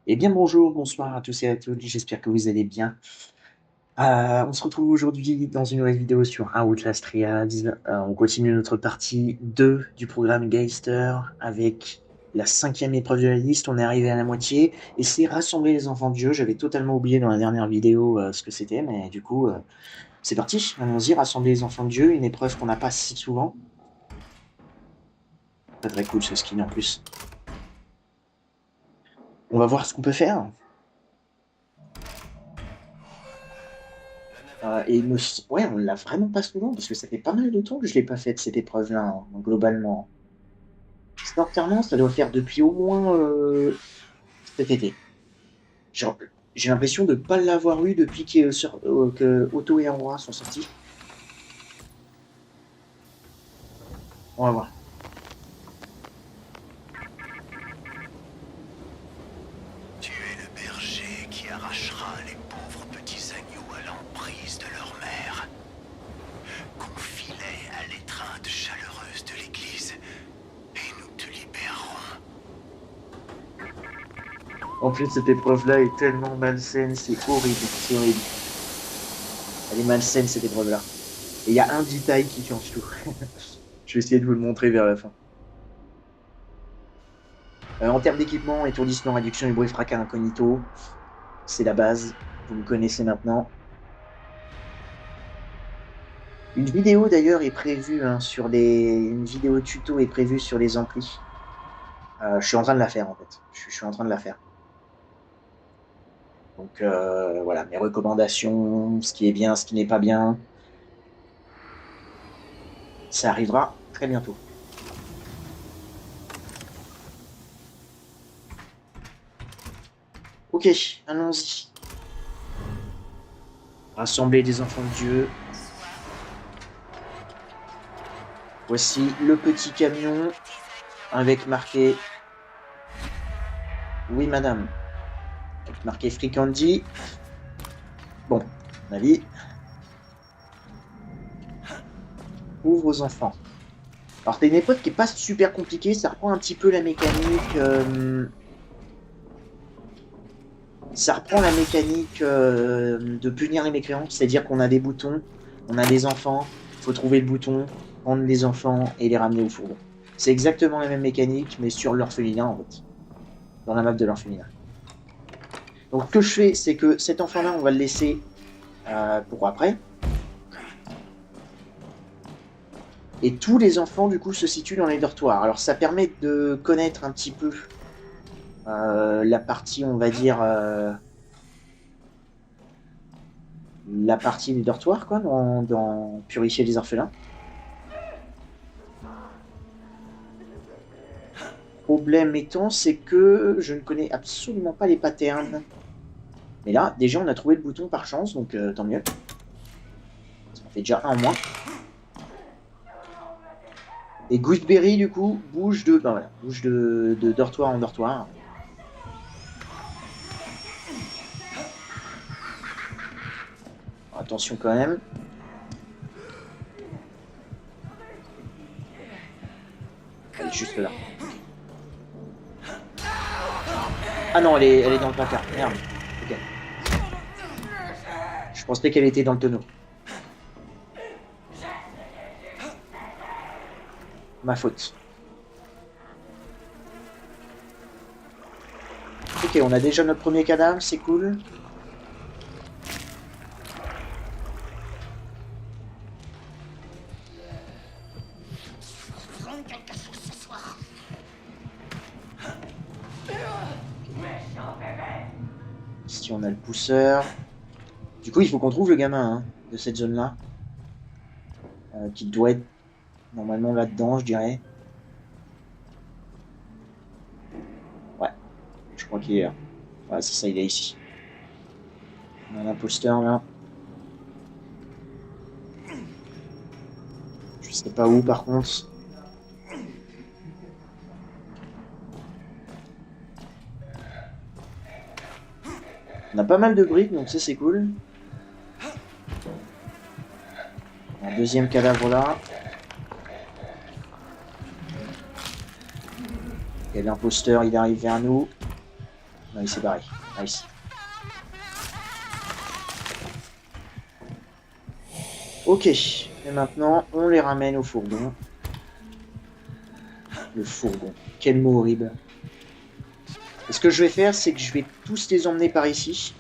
Eh bien bonjour, bonsoir à tous et à toutes, j'espère que vous allez bien. On se retrouve aujourd'hui dans une nouvelle vidéo sur Outlast Triads. On continue notre partie 2 du programme Geister avec la cinquième épreuve de la liste. On est arrivé à la moitié et c'est rassembler les enfants de Dieu. J'avais totalement oublié dans la dernière vidéo ce que c'était, mais du coup c'est parti. Allons-y, rassembler les enfants de Dieu, une épreuve qu'on n'a pas si souvent. Très très cool ce skin en plus. On va voir ce qu'on peut faire. Ouais, on l'a vraiment pas souvent, parce que ça fait pas mal de temps que je l'ai pas faite, cette épreuve-là, hein, globalement. Sincèrement, ça doit faire depuis au moins cet été. Genre, j'ai l'impression de pas l'avoir eu depuis que Otto et Aurora sont sortis. On va voir. Tu es le berger qui arrachera les pauvres petits agneaux à l'emprise de leur mère. Confie-les à l'étreinte chaleureuse de l'église, et nous te libérerons. En plus, cette épreuve-là est tellement malsaine, c'est horrible, c'est horrible. Elle est malsaine, cette épreuve-là. Et il y a un détail qui change tout. Je vais essayer de vous le montrer vers la fin. En termes d'équipement, étourdissement, réduction du bruit, fracas incognito, c'est la base. Vous me connaissez maintenant. Une vidéo d'ailleurs est prévue une vidéo tuto est prévue sur les amplis. Je suis en train de la faire en fait. Je suis en train de la faire. Donc voilà, mes recommandations, ce qui est bien, ce qui n'est pas bien, ça arrivera très bientôt. Ok, allons-y. Rassembler des enfants de Dieu. Voici le petit camion avec marqué oui madame. Avec marqué Free Candy. Bon, à mon avis, ouvre aux enfants. Alors t'as une épreuve qui est pas super compliquée, ça reprend un petit peu la mécanique. Ça reprend la mécanique de punir les mécréants, c'est-à-dire qu'on a des boutons, on a des enfants, il faut trouver le bouton, prendre les enfants et les ramener au fourgon. C'est exactement la même mécanique, mais sur l'orphelinat en fait, dans la map de l'orphelinat. Donc ce que je fais, c'est que cet enfant-là, on va le laisser pour après. Et tous les enfants, du coup, se situent dans les dortoirs. Alors ça permet de connaître un petit peu la partie, on va dire, la partie des dortoirs, quoi, dans Purifier les orphelins. Problème étant, c'est que je ne connais absolument pas les patterns. Mais là, déjà, on a trouvé le bouton par chance, donc tant mieux. Ça en fait déjà un en moins. Et Gooseberry, du coup, bouge de dortoir en dortoir. Attention quand même. Elle est juste là. Ah non, elle est dans le placard. Merde. Ok. Je pensais qu'elle était dans le tonneau. Ma faute. Ok, on a déjà notre premier cadavre, c'est cool. Ici, on a le pousseur. Du coup, il faut qu'on trouve le gamin hein, de cette zone-là. Qui doit être normalement là-dedans, je dirais. Ouais, je crois qu'il est là. Ouais, c'est ça, il est ici. On a un imposteur là. Je sais pas où par contre. On a pas mal de briques, donc ça c'est cool. Un deuxième cadavre là. Et l'imposteur, il arrive vers nous. Non, il s'est barré. Nice. Ok, et maintenant, on les ramène au fourgon. Le fourgon. Quel mot horrible. Et ce que je vais faire, c'est que je vais tous les emmener par ici.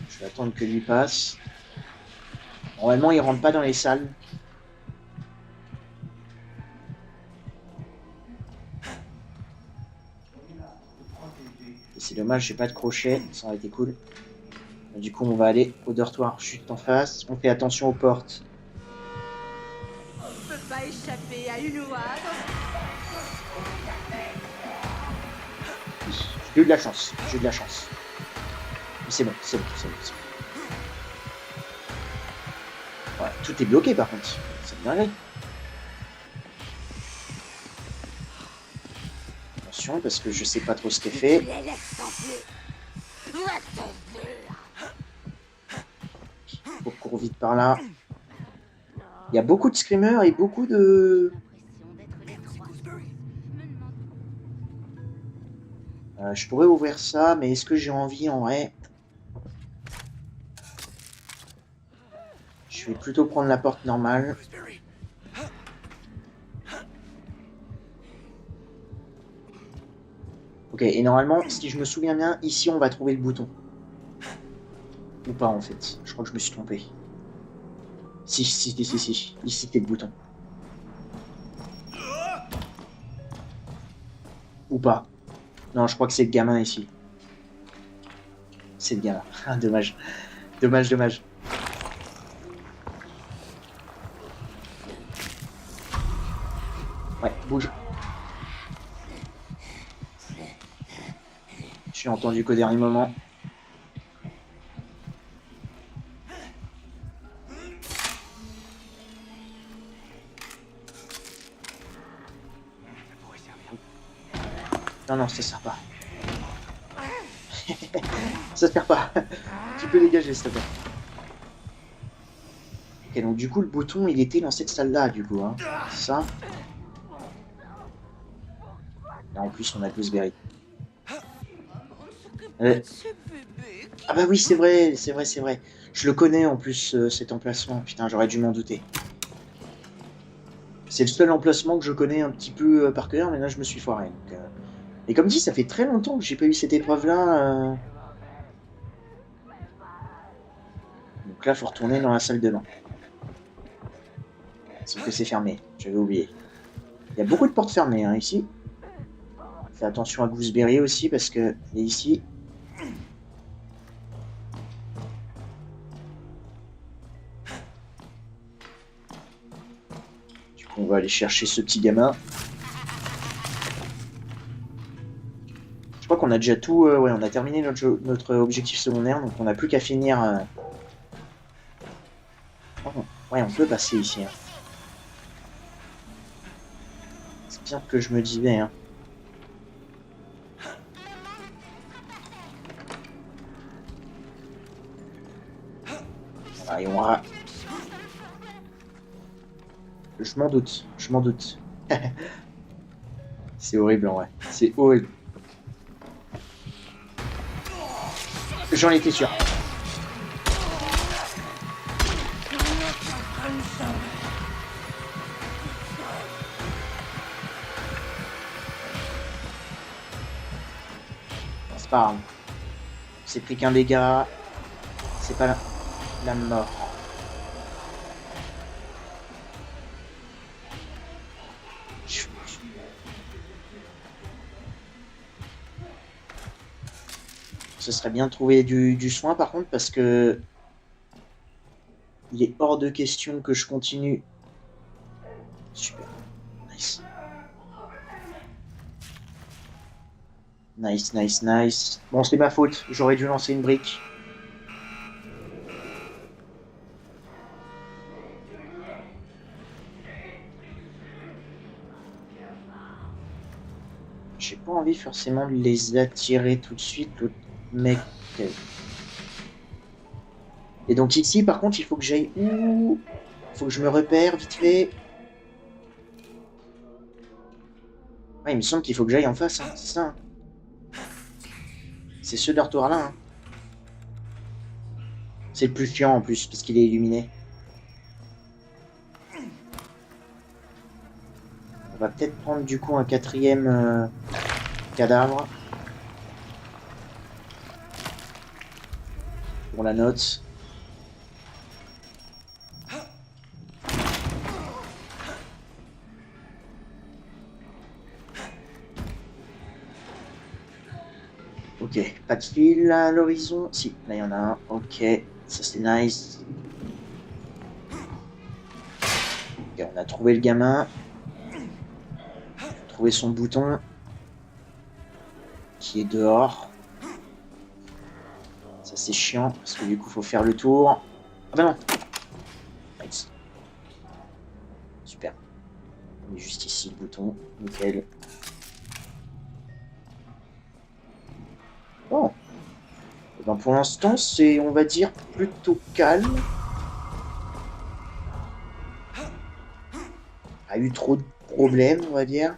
Je vais attendre que lui passe. Normalement, il rentre pas dans les salles. Et c'est dommage, j'ai pas de crochet. Ça aurait été cool. Et du coup, on va aller au dortoir juste en face. On fait attention aux portes. On peut pas échapper à une loi. J'ai eu de la chance. J'ai eu de la chance. Mais c'est bon, c'est bon, c'est bon, c'est bon. Voilà, tout est bloqué par contre. C'est dingue. Attention, parce que je sais pas trop ce qu'elle fait. Faut qu'on court vite par là. Il y a beaucoup de screamers et beaucoup de... je pourrais ouvrir ça, mais est-ce que j'ai envie en vrai? Je vais plutôt prendre la porte normale. Ok, et normalement, si je me souviens bien, ici on va trouver le bouton. Ou pas en fait. Je crois que je me suis trompé. Si. Ici c'est le bouton. Ou pas. Non, je crois que c'est le gamin ici. C'est le gamin. Ah, dommage. Dommage. Ouais, bouge. J'ai entendu qu'au dernier moment. Non, ça sert pas. Ça sert pas. Tu peux dégager, s'il te plaît. Ok, donc du coup, le bouton, il était dans cette salle-là, du coup. Hein. Ça. Et en plus, on a Gooseberry. Ah bah oui, c'est vrai. Je le connais, en plus, cet emplacement. Putain, j'aurais dû m'en douter. C'est le seul emplacement que je connais un petit peu par cœur, mais là, je me suis foiré. Donc, Et comme dit, ça fait très longtemps que j'ai pas eu cette épreuve-là. Donc là, faut retourner dans la salle de bain. Sauf que c'est fermé, j'avais oublié. Il y a beaucoup de portes fermées hein, ici. Fais attention à Gooseberry aussi parce que il est ici. Du coup, on va aller chercher ce petit gamin. Je crois qu'on a déjà tout. Ouais, on a terminé notre objectif secondaire, donc on n'a plus qu'à finir. Oh, ouais, on peut passer ici. Hein. C'est bien que je me disais. Hein. Voilà, et on va... Je m'en doute. C'est horrible en vrai. C'est horrible. J'en étais sûr. C'est pas grave. C'est pris qu'un dégât. C'est pas la mort. Ce serait bien de trouver du soin par contre parce que il est hors de question que je continue. Super. Nice. Bon, c'est ma faute. J'aurais dû lancer une brique. J'ai pas envie forcément de les attirer tout de suite, l'autre mec. Et donc ici, par contre, il faut que j'aille où? Il faut que je me repère vite fait. Ouais, il me semble qu'il faut que j'aille en face, hein, c'est ça. Hein. C'est ce dortoir-là. Hein. C'est le plus chiant en plus, parce qu'il est illuminé. On va peut-être prendre du coup un quatrième cadavre. Pour la note. Ok, pas de fil à l'horizon. Si, là il y en a un. Ok, ça c'est nice. Ok, on a trouvé le gamin. Trouvé son bouton. Qui est dehors. Ça c'est chiant, parce que du coup faut faire le tour. Ah bah non. Nice. Super. On est juste ici le bouton. Nickel. Bon. Et ben pour l'instant, c'est, on va dire, plutôt calme. Pas eu trop de problèmes, on va dire.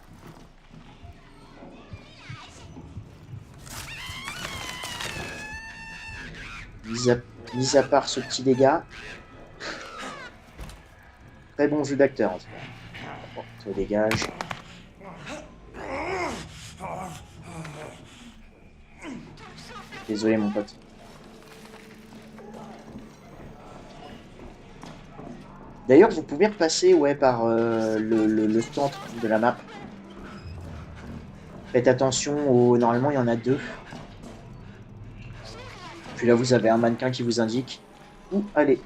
Mis à part ce petit dégât. Très bon jeu d'acteur en tout cas. Bon, toi dégage. Désolé mon pote. D'ailleurs, vous pouvez repasser ouais, par le centre de la map. Faites attention, normalement il y en a 2. Puis là, vous avez un mannequin qui vous indique où aller.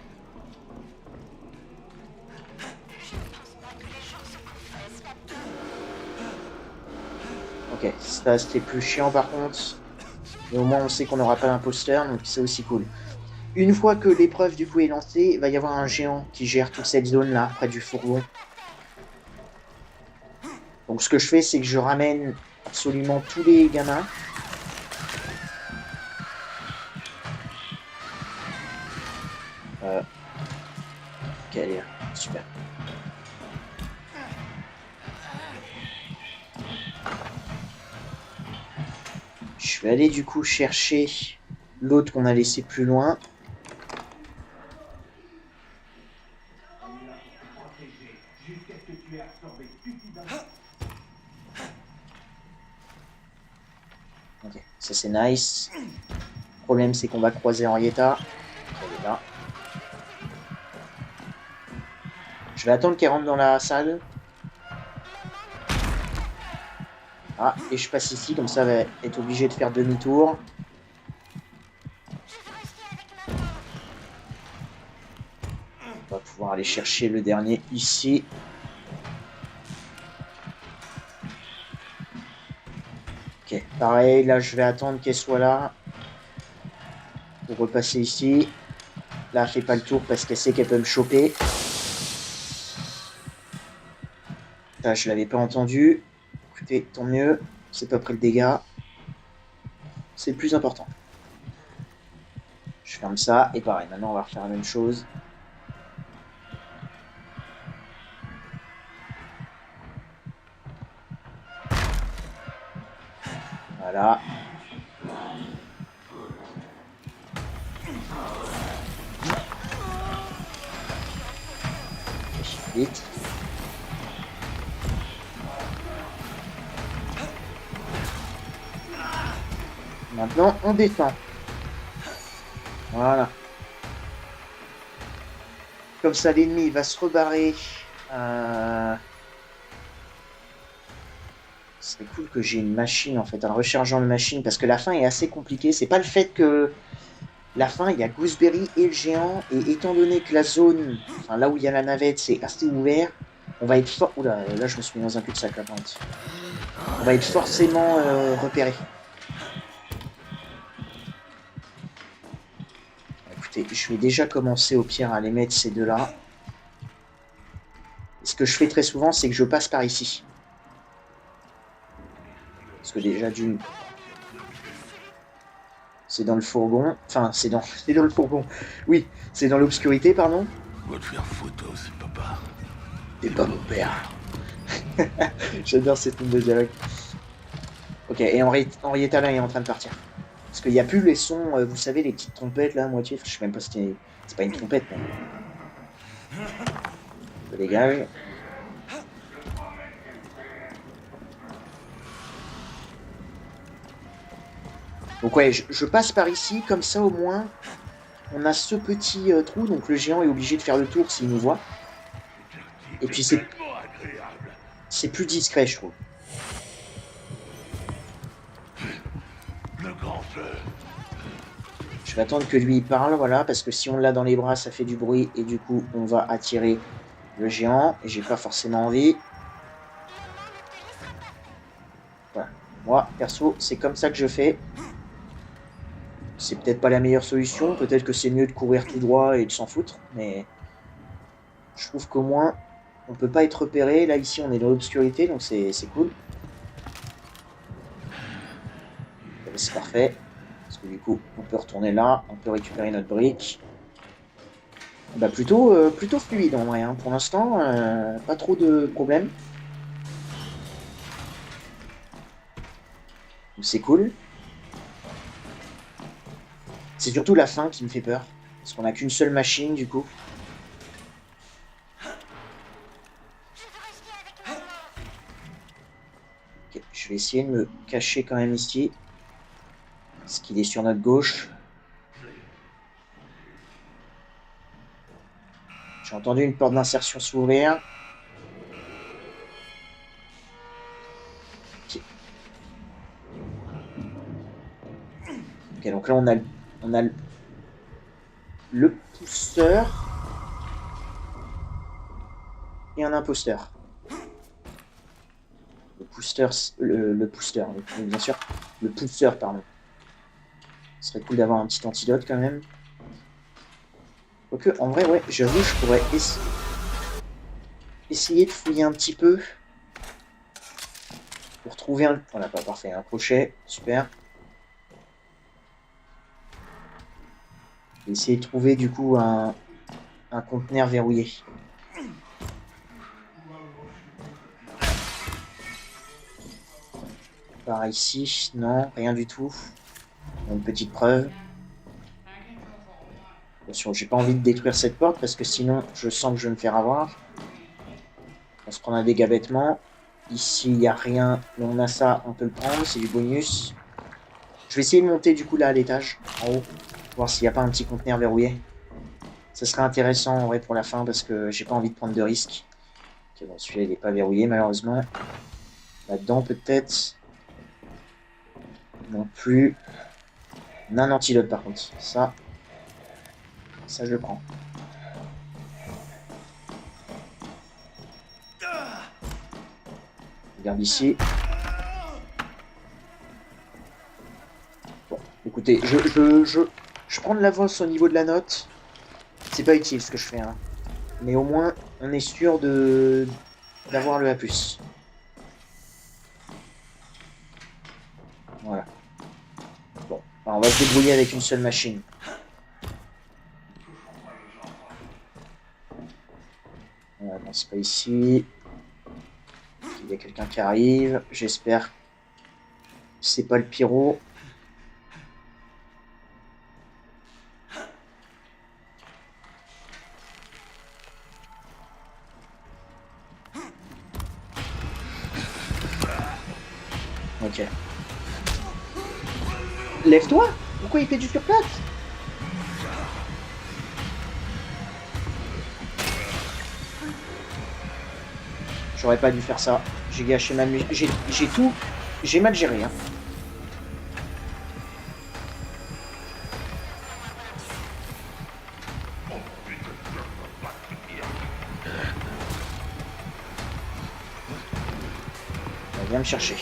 Ok, ça c'était plus chiant par contre. Mais au moins on sait qu'on n'aura pas d'imposteur, donc c'est aussi cool. Une fois que l'épreuve du coup est lancée, il va y avoir un géant qui gère toute cette zone là, près du fourgon. Donc ce que je fais, c'est que je ramène absolument tous les gamins. Ok, allez, super. Je vais aller du coup chercher l'autre qu'on a laissé plus loin. Ok, ça c'est nice. Le problème c'est qu'on va croiser Henrietta. Elle est là. Je vais attendre qu'elle rentre dans la salle. Ah, et je passe ici, comme ça elle va être obligée de faire demi-tour. On va pouvoir aller chercher le dernier ici. Ok, pareil, là je vais attendre qu'elle soit là. Pour repasser ici. Là, elle fait pas le tour parce qu'elle sait qu'elle peut me choper. Ça, je l'avais pas entendu. Écoutez, tant mieux. C'est pas pris le dégât. C'est le plus important. Je ferme ça. Et pareil, maintenant on va refaire la même chose. Voilà. Vite. Maintenant, on descend. Voilà. Comme ça, l'ennemi va se rebarrer. Ce serait cool que j'ai une machine, en fait, un rechargeant de machine, parce que la fin est assez compliquée. C'est pas le fait que la fin, il y a Gooseberry et le géant, et étant donné que la zone, enfin là où il y a la navette, c'est assez ouvert, on va être fort... Oula, là je me suis mis dans un cul-de-sac, là, on va être forcément repéré. Écoutez, je vais déjà commencer au pire à aller mettre ces deux-là. Ce que je fais très souvent, c'est que je passe par ici. Parce que déjà, d'une... C'est dans le fourgon. Enfin, c'est dans le fourgon. Oui, c'est dans l'obscurité, pardon. Va te faire foutre aussi, papa. T'es pas mon père. J'adore cette ligne de dialogue. Ok, et Henrietta là est en train de partir. Parce qu'il n'y a plus les sons, vous savez, les petites trompettes là, à moitié. Je sais même pas si c'est pas une trompette, mais. Je dégage. Donc ouais, je passe par ici, comme ça au moins, on a ce petit trou, donc le géant est obligé de faire le tour s'il nous voit. Et puis c'est plus discret, je trouve. Je vais attendre que lui il parle, voilà, parce que si on l'a dans les bras, ça fait du bruit, et du coup, on va attirer le géant, et j'ai pas forcément envie. Voilà. Moi, perso, c'est comme ça que je fais. C'est peut-être pas la meilleure solution, peut-être que c'est mieux de courir tout droit et de s'en foutre, mais je trouve qu'au moins, on peut pas être repéré. Là, ici, on est dans l'obscurité, donc c'est cool. C'est parfait. Parce que du coup, on peut retourner là, on peut récupérer notre brique. Bah plutôt fluide en vrai, hein. Pour l'instant, pas trop de problèmes. Donc c'est cool. C'est surtout la fin qui me fait peur. Parce qu'on n'a qu'une seule machine du coup. Ok, je vais essayer de me cacher quand même ici. Parce qu'il est sur notre gauche. J'ai entendu une porte d'insertion s'ouvrir. Ok. Ok, donc là on a le pousseur et un imposteur. Le pousseur, bien sûr, le pousseur, pardon. Ce serait cool d'avoir un petit antidote quand même. Quoique, en vrai, ouais, j'avoue, je pourrais essayer de fouiller un petit peu pour trouver un... Voilà, pas parfait, un crochet, super. Essayer de trouver du coup un conteneur verrouillé. Par ici, non, rien du tout. Une petite preuve. Attention, j'ai pas envie de détruire cette porte parce que sinon je sens que je vais me faire avoir. On se prend un dégât bêtement. Ici, il n'y a rien, mais on a ça, on peut le prendre, c'est du bonus. Je vais essayer de monter du coup là à l'étage, en haut, voir s'il n'y a pas un petit conteneur verrouillé. Ça serait intéressant en vrai pour la fin parce que j'ai pas envie de prendre de risques. Ok, bon, celui-là il n'est pas verrouillé malheureusement. Là-dedans peut-être. Non plus. On a un antidote par contre. Ça je le prends. Regarde ici. Bon, écoutez, je prends de l'avance au niveau de la note. C'est pas utile ce que je fais, hein. Mais au moins, on est sûr d'avoir le A+. Voilà. Bon, alors on va se débrouiller avec une seule machine. Voilà, non, c'est pas ici. Il y a quelqu'un qui arrive. J'espère que c'est pas le pyro. Ok. Lève-toi! Pourquoi il fait du surplace? J'aurais pas dû faire ça. J'ai gâché ma musique. J'ai tout. J'ai mal géré, hein. Viens me chercher.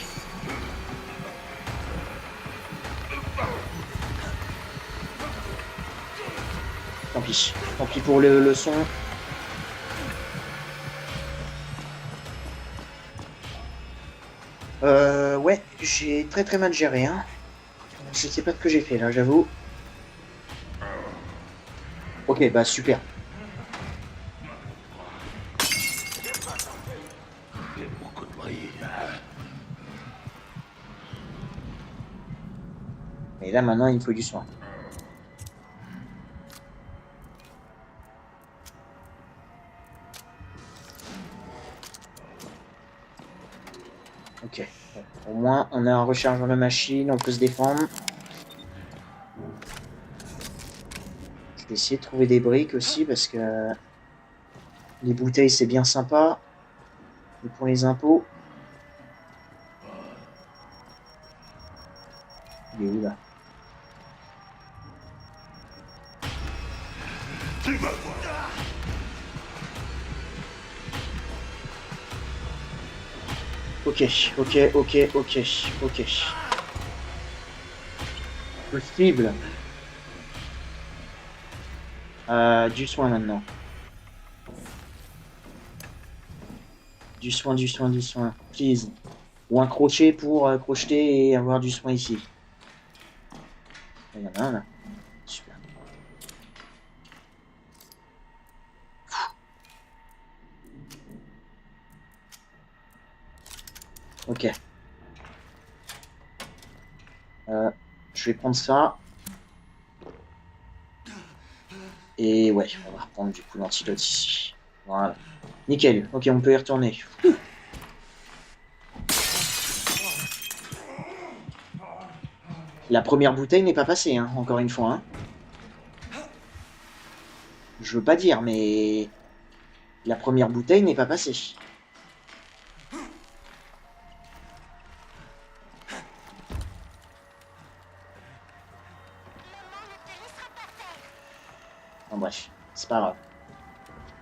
Tant pis. Tant pis pour le son. Ouais, j'ai très mal géré, hein. Je sais pas ce que j'ai fait là, j'avoue. Ok, bah super. Et là, maintenant, il me faut du soin. Ok. Bon, au moins, on a un rechargeur de machine, on peut se défendre. Je vais essayer de trouver des briques aussi, parce que les bouteilles, c'est bien sympa. Mais pour les impôts... Il est où, là? Ok. Possible. Du soin maintenant. Du soin. Please. Ou un crochet pour crocheter et avoir du soin ici. Il y en a un là. Super. Ok. Je vais prendre ça. Et ouais, on va reprendre du coup l'antidote ici. Voilà. Nickel. Ok, on peut y retourner. La première bouteille n'est pas passée, hein, encore une fois. Hein. Je veux pas dire, mais... La première bouteille n'est pas passée. En bref, c'est pas grave.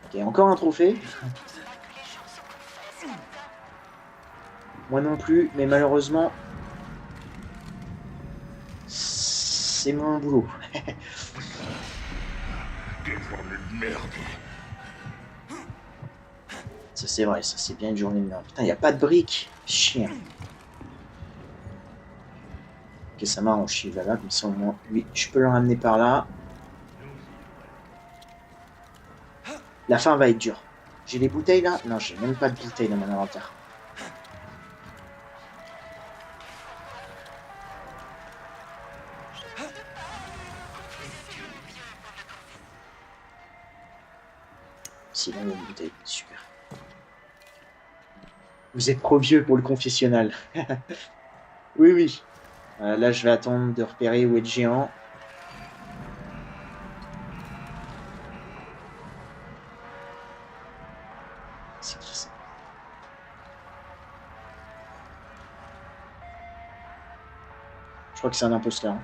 Ok, encore un trophée. Moi non plus, mais malheureusement... C'est mon boulot. Ça c'est vrai, ça c'est bien une journée de merde. Putain, y a pas de briques. Chien. Ok, ça m'arrange, il va là, comme ça au moins... Oui, je peux le ramener par là. La fin va être dure. J'ai des bouteilles là? Non, j'ai même pas de bouteilles dans mon inventaire. Si, là, il y a une bouteille. Super. Vous êtes trop vieux pour le confessionnal. Oui, oui. Là, je vais attendre de repérer où est le géant. C'est qui ça? Je crois que c'est un imposteur. Hein.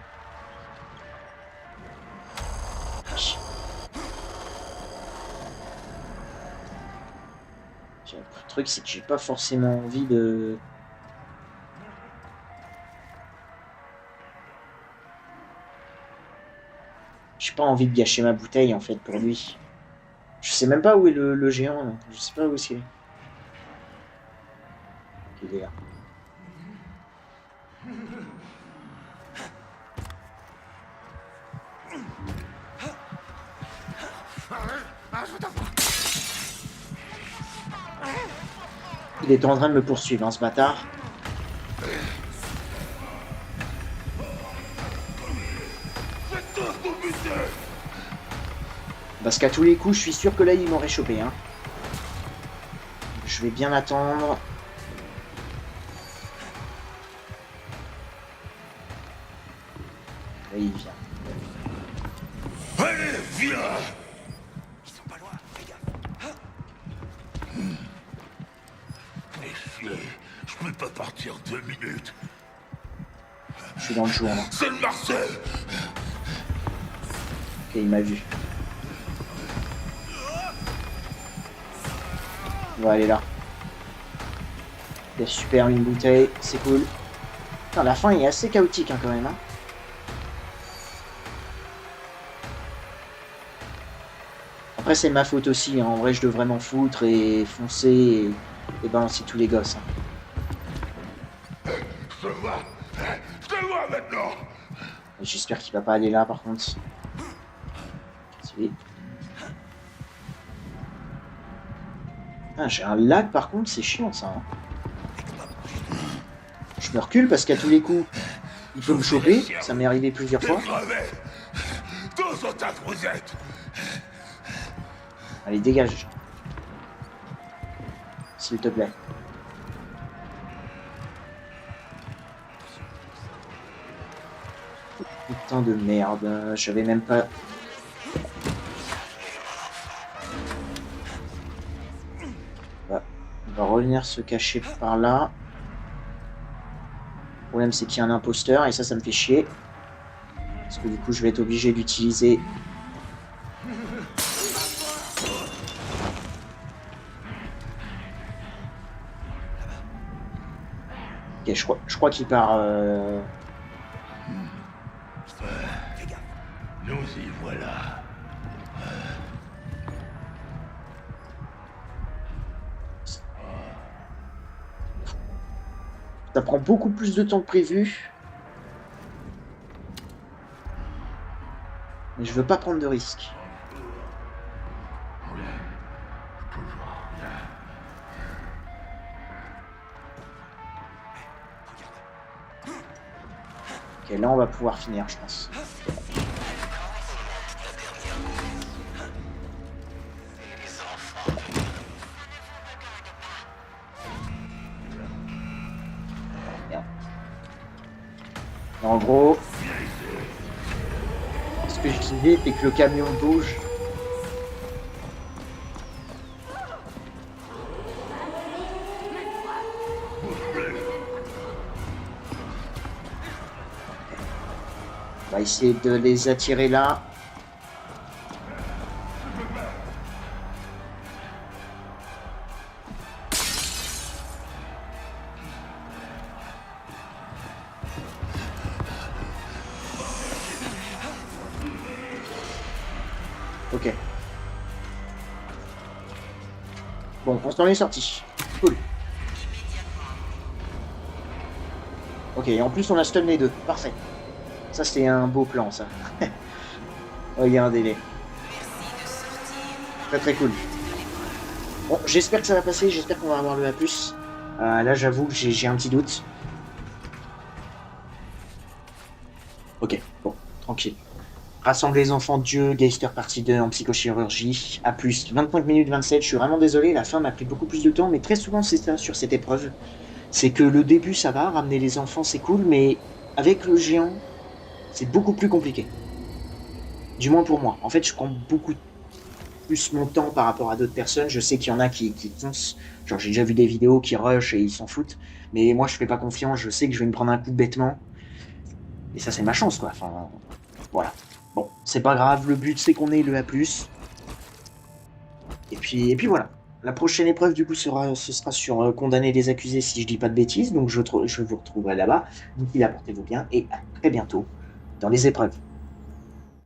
Le truc, c'est que j'ai pas forcément envie de... J'ai pas envie de gâcher ma bouteille, en fait, pour lui. Je sais même pas où est le géant, là. Je sais pas où c'est. Il est là. Il est en train de me poursuivre, hein, ce bâtard. Parce qu'à tous les coups, je suis sûr que là, il m'aurait chopé. Hein. Je vais bien attendre. Là, il vient. Allez, viens! Ils sont pas loin, les gars. Méfiez, je peux pas partir 2 minutes. Je suis dans le jour, là. C'est le Marcel! Ok, il m'a vu. On va aller là. Il y a super une bouteille, c'est cool. Putain, la fin est assez chaotique hein, quand même. Hein. Après c'est ma faute aussi, hein. En vrai je devrais m'en foutre et foncer et balancer tous les gosses. Hein. Je te vois maintenant! J'espère qu'il va pas aller là par contre. Si. Ah, j'ai un lag par contre, c'est chiant ça. Hein. Je me recule parce qu'à tous les coups, Il peut me choper, ça m'est arrivé plusieurs fois. Tous au tas que vous êtes. Allez, dégage. S'il te plaît. Putain de merde, je savais même pas... On va revenir se cacher par là. Le problème c'est qu'il y a un imposteur et ça me fait chier. Parce que du coup je vais être obligé d'utiliser... Ok, je crois qu'il part... Nous y voilà. Ça prend beaucoup plus de temps que prévu. Mais je veux pas prendre de risques. Ok, là on va pouvoir finir, je pense. Merde. En gros, ce que je disais, c'est que le camion bouge. On va essayer de les attirer là. Ok. Bon, on s'en est sorti. Cool. Ok, et en plus on a stun les deux. Parfait. Ça c'est un beau plan ça. Regardez-les. Très très cool. Bon, j'espère que ça va passer, j'espère qu'on va avoir le A+. Là j'avoue que j'ai un petit doute. Ok, bon, tranquille. Rassembler les enfants de Dieu, Geister partie 2 en psychochirurgie, A+, 25 minutes 27, je suis vraiment désolé, la fin m'a pris beaucoup plus de temps, mais très souvent c'est ça sur cette épreuve. C'est que le début ça va, ramener les enfants c'est cool, mais avec le géant, c'est beaucoup plus compliqué. Du moins pour moi. En fait, je prends beaucoup plus mon temps par rapport à d'autres personnes. Je sais qu'il y en a qui foncent. Genre, j'ai déjà vu des vidéos qui rushent et ils s'en foutent. Mais moi, je fais pas confiance. Je sais que je vais me prendre un coup bêtement. Et ça, c'est ma chance, quoi. Enfin, voilà. Bon, c'est pas grave. Le but, c'est qu'on ait le A+. Et puis voilà. La prochaine épreuve, du coup, ce sera sur condamner les accusés si je dis pas de bêtises. Donc, je vous retrouverai là-bas. D'ici là, portez-vous bien et à très bientôt dans les épreuves.